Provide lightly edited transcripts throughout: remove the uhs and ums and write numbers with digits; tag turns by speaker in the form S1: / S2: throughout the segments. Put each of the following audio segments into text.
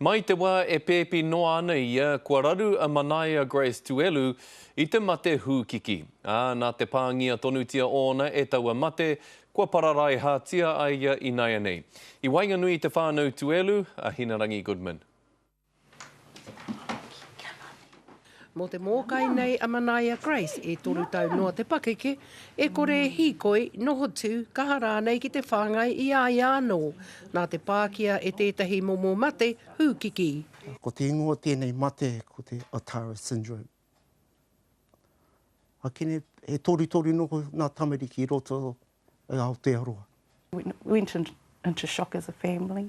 S1: Mai te wā e pēpi noa ana ia, kua raru a Manaia Grace Tuelu I te mate hūkiki. Nā te pāngia tonutia ona e taua mate, kua pararai hātia ai ia I naia nei. I Wainganui te whānau Tuelu, a Hinarangi Goodman.
S2: Mō te mōkai nei a Manaia Grace e toru tau noa te pakeke, e kore hīkoi noho tū kahara nei ki te whāngai I a iāno, nā te pākia e tētahi momo mate hūkiki.
S3: Ko te ingoa tēnei mate ko te Otara syndrome. Akene e tori noho nā tamariki I roto I Aotearoa.
S4: We went into shock as a family,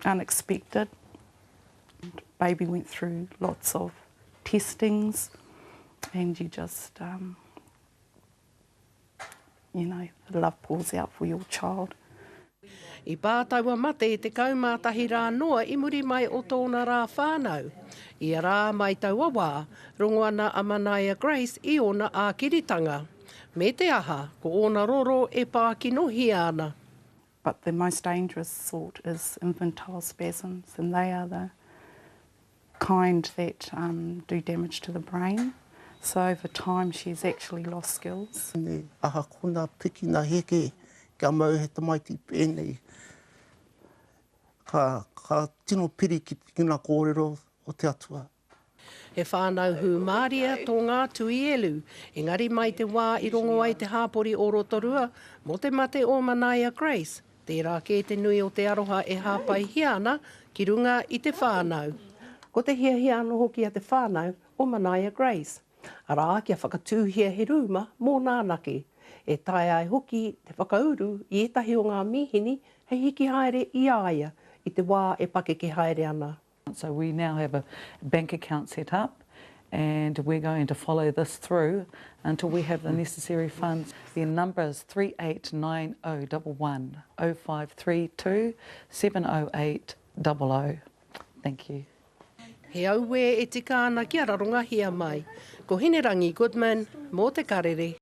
S4: unexpected. Baby went through lots of testings and you just, love pours out for your child.
S2: I pātaua mate e te kaumātahi rā noa I muri mai o tōna rā whānau. I rā mai taua wā, rongo ana a Manaia Grace I ona ākiritanga. Me te aha, ko ona roro e pākinohi ana.
S4: But the most dangerous sort is infantile spasms, and they are the kind that do damage to the brain. So over time she's actually lost skills.
S3: Ne aha kona piki na heke, kia mau he tamaiti pēnei. Ka tino piri ki ngā kōrero o te atua.
S2: He whānau hu Māria tō ngā tui elu, engari mai te wā I rongo ai te hāpori o Rotorua, mo te mate o Manaia Grace. Tērā kē te nui o te aroha e hāpai hiana, ki runga I te whānau. Ko te hia anō hoki a te whānau o Manaia Grace. Arā kia whakatūhia he rūma mō nānaki. E tai ai hoki te whakauru I etahi o ngā mihini hei hiki haere I aia I te wā e pakeke haere ana.
S5: So we now have a bank account set up and we're going to follow this through until we have the necessary funds. The number is 389011 0532 708 00. Thank you.
S2: He auwe e tika ana kia raronga hia mai. Ko Hinarangi Goodman, mō te karere.